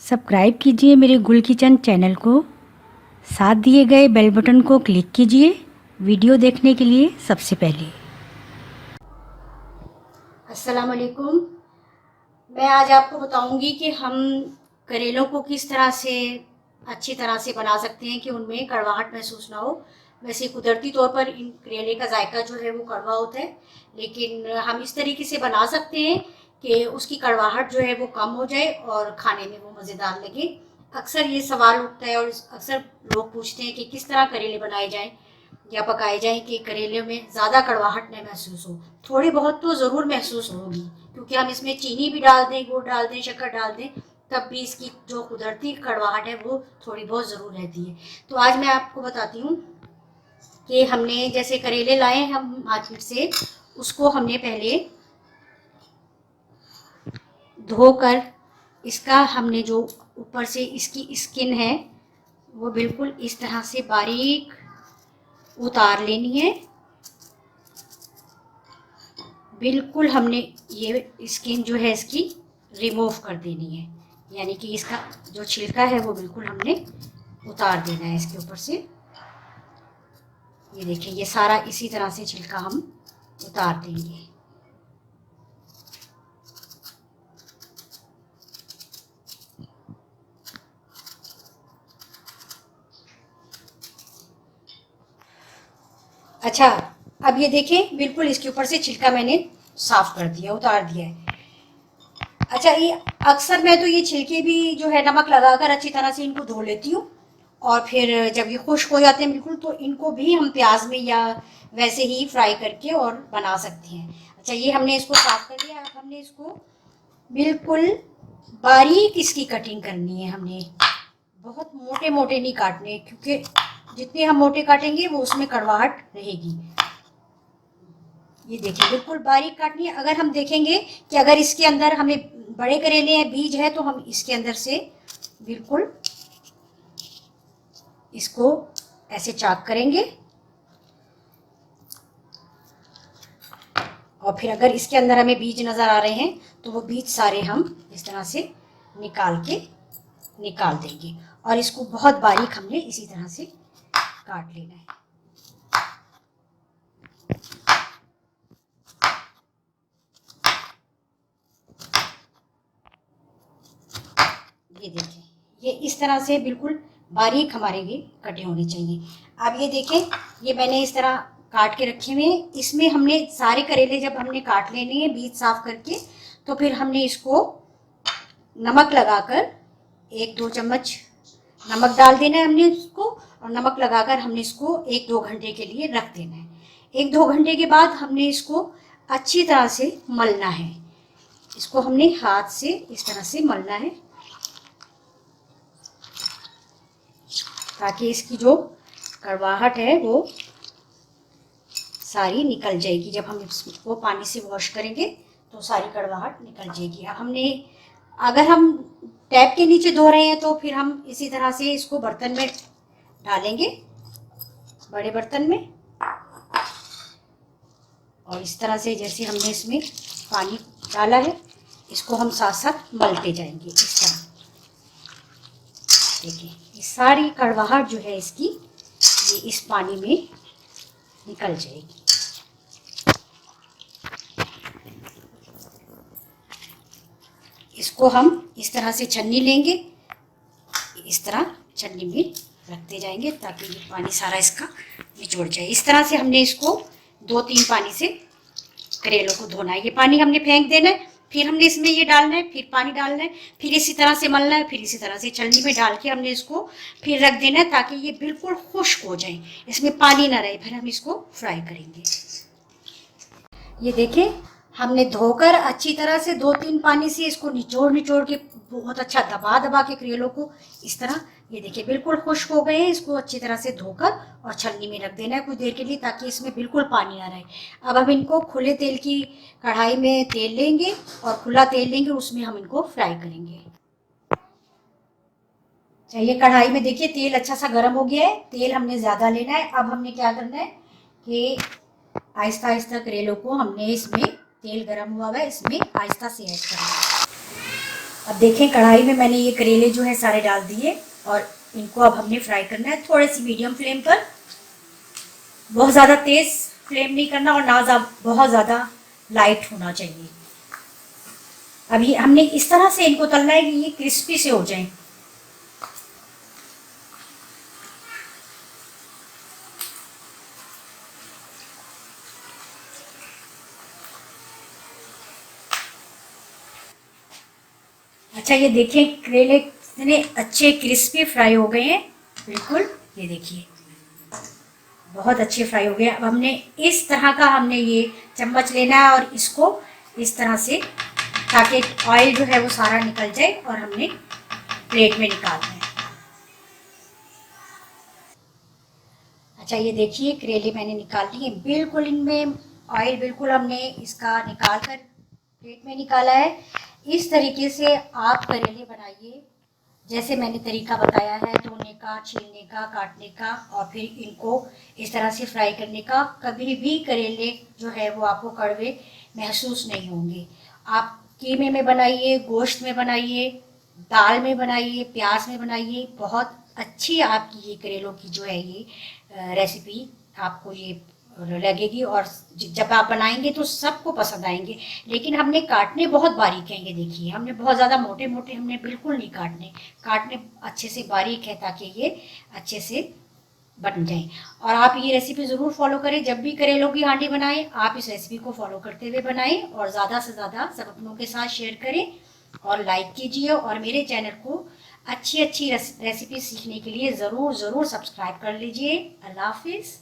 Subscribe कीजिए मेरे गुल किचन चैनल को। साथ दिए गए बेल बटन को क्लिक कीजिए वीडियो देखने के लिए सबसे पहले। अस्सलाम वालेकुम। मैं आज आपको बताऊंगी कि हम करेलों को किस तरह से अच्छी तरह से बना सकते हैं कि उनमें कड़वाहट महसूस ना हो। वैसे कुदरती तौर पर इन करेले का जायका जो है वो कड़वा होता है, लेकिन हम इस तरीके से बना सकते हैं कि उसकी कड़वाहट जो है वो कम हो जाए और खाने में वो मज़ेदार लगे। अक्सर ये सवाल उठता है और अक्सर लोग पूछते हैं कि किस तरह करेले बनाए जाएं या पकाए जाएं कि करेले में ज़्यादा कड़वाहट न महसूस हो। थोड़ी बहुत तो ज़रूर महसूस होगी, क्योंकि हम इसमें चीनी भी डाल दें, गुड़ डाल दें, शक्कर डाल दें, तब भी इसकी जो कुदरती कड़वाहट है वो थोड़ी बहुत ज़रूर रहती है। तो आज मैं आपको बताती हूँ कि हमने जैसे करेले लाए हम मार्केट से, उसको हमने पहले धोकर इसका हमने जो ऊपर से इसकी स्किन है वो बिल्कुल इस तरह से बारीक उतार लेनी है। बिल्कुल हमने ये स्किन जो है इसकी रिमूव कर देनी है, यानी कि इसका जो छिलका है वो बिल्कुल हमने उतार देना है इसके ऊपर से। ये देखिए, ये सारा इसी तरह से छिलका हम उतार देंगे। अच्छा, अब ये देखें, बिल्कुल इसके ऊपर से छिलका मैंने साफ कर दिया, उतार दिया है। अच्छा, ये अक्सर मैं तो ये छिलके भी जो है नमक लगाकर अच्छी तरह से इनको धो लेती हूँ, और फिर जब ये खुश्क हो जाते हैं बिल्कुल, तो इनको भी हम प्याज में या वैसे ही फ्राई करके और बना सकते हैं। अच्छा, ये हमने इसको साफ कर लिया। अब हमने इसको बिल्कुल बारीक इसकी कटिंग करनी है। हमने बहुत मोटे मोटे नहीं काटने, क्योंकि जितने हम मोटे काटेंगे वो उसमें कड़वाहट रहेगी। ये देखिए, बिल्कुल बारीक काटनी है। अगर हम देखेंगे कि अगर इसके अंदर हमें बड़े करेले हैं, बीज है, तो हम इसके अंदर से बिल्कुल इसको ऐसे चाक करेंगे, और फिर अगर इसके अंदर हमें बीज नज़र आ रहे हैं तो वो बीज सारे हम इस तरह से निकाल देंगे, और इसको बहुत बारीक हमने इसी तरह से काट लेना है। ये देखिए, ये इस तरह से बिल्कुल बारीक हमारे ये कटे होने चाहिए। अब ये देखें, ये मैंने इस तरह काट के रखे हुए हैं। इसमें हमने सारे करेले जब हमने काट लेने हैं बीज साफ करके, तो फिर हमने इसको नमक लगाकर 1-2 चम्मच नमक डाल देना है हमने इसको, और नमक लगाकर हमने इसको 1-2 घंटे के लिए रख देना है। 1-2 घंटे के बाद हमने इसको अच्छी तरह से मलना है। इसको हमने हाथ से इस तरह से मलना है, ताकि इसकी जो कड़वाहट है वो सारी निकल जाएगी। जब हम इसको पानी से वॉश करेंगे तो सारी कड़वाहट निकल जाएगी। हमने अगर हम टैप के नीचे धो रहे हैं तो फिर हम इसी तरह से इसको बर्तन में डालेंगे, बड़े बर्तन में, और इस तरह से जैसे हमने इसमें पानी डाला है इसको हम साथ साथ मलते जाएंगे इस तरह। देखिए, ये सारी कड़वाहट जो है इसकी ये इस पानी में निकल जाएगी। इसको हम इस तरह से छन्नी लेंगे, इस तरह छन्नी में रखते जाएंगे ताकि ये पानी सारा इसका निचोड़ जाए। इस तरह से हमने इसको 2-3 पानी से करेलों को धोना है। ये पानी हमने फेंक देना है, फिर हमने इसमें ये डालना है, फिर पानी डालना है, फिर इसी तरह से मलना है, फिर इसी तरह से छलनी में डाल के हमने इसको फिर रख देना है ताकि ये बिल्कुल खुश्क हो जाए, इसमें पानी ना रहे। फिर हम इसको फ्राई करेंगे। ये देखें, हमने धोकर अच्छी तरह से 2-3 पानी से इसको निचोड़ के बहुत अच्छा दबा के करेलों को इस तरह, ये देखिए, बिल्कुल खुश्क हो गए हैं। इसको अच्छी तरह से धोकर और छलनी में रख देना है कुछ देर के लिए, ताकि इसमें बिल्कुल पानी ना रहे। अब हम इनको खुले तेल की कढ़ाई में तेल लेंगे और खुला तेल लेंगे, उसमें हम इनको फ्राई करेंगे। चाहिए कढ़ाई में देखिए तेल अच्छा सा गर्म हो गया है, तेल हमने ज़्यादा लेना है। अब हमने क्या करना है कि आहिस्ता आहिस्ता करेलों को हमने इसमें, तेल गर्म हुआ है, इसमें आहिस्ता से ऐड करना है। अब देखें कढ़ाई में मैंने ये करेले जो है सारे डाल दिए और इनको अब हमने फ्राई करना है थोड़े सी मीडियम फ्लेम पर। बहुत ज़्यादा तेज़ फ्लेम नहीं करना और ना बहुत ज़्यादा लाइट होना चाहिए। अभी हमने इस तरह से इनको तलना है कि ये क्रिस्पी से हो जाएं। अच्छा ये देखिए करेले इतने अच्छे क्रिस्पी फ्राई हो गए हैं, बिल्कुल ये देखिए बहुत अच्छे फ्राई हो गए। अब हमने इस तरह का हमने ये चम्मच लेना है और इसको इस तरह से, ताकि ऑयल जो है वो सारा निकल जाए और हमने प्लेट में निकालना है। अच्छा ये देखिए करेले मैंने निकाल लिए, बिल्कुल इनमें ऑयल बिल्कुल हमने इसका निकाल कर प्लेट में निकाला है। इस तरीके से आप करेले बनाइए जैसे मैंने तरीका बताया है, धोने का, छीलने का, काटने का और फिर इनको इस तरह से फ्राई करने का। कभी भी करेले जो है वो आपको कड़वे महसूस नहीं होंगे। आप कीमे में बनाइए, गोश्त में बनाइए, दाल में बनाइए, प्याज में बनाइए, बहुत अच्छी आपकी ये करेलों की जो है ये रेसिपी आपको ये लगेगी और जब आप बनाएंगे तो सबको पसंद आएंगे। लेकिन हमने काटने बहुत बारीक हैं, ये देखिए हमने बहुत ज़्यादा मोटे मोटे हमने बिल्कुल नहीं काटने, काटने अच्छे से बारीक है ताकि ये अच्छे से बन जाए। और आप ये रेसिपी ज़रूर फॉलो करें, जब भी करेलों की हांडी बनाएं आप इस रेसिपी को फॉलो करते हुए बनाएं और ज़्यादा से ज़्यादा सब अपनों के साथ शेयर करें और लाइक कीजिए और मेरे चैनल को अच्छी अच्छी रेसिपी सीखने के लिए ज़रूर सब्सक्राइब कर लीजिए। अल्लाह हाफिज़।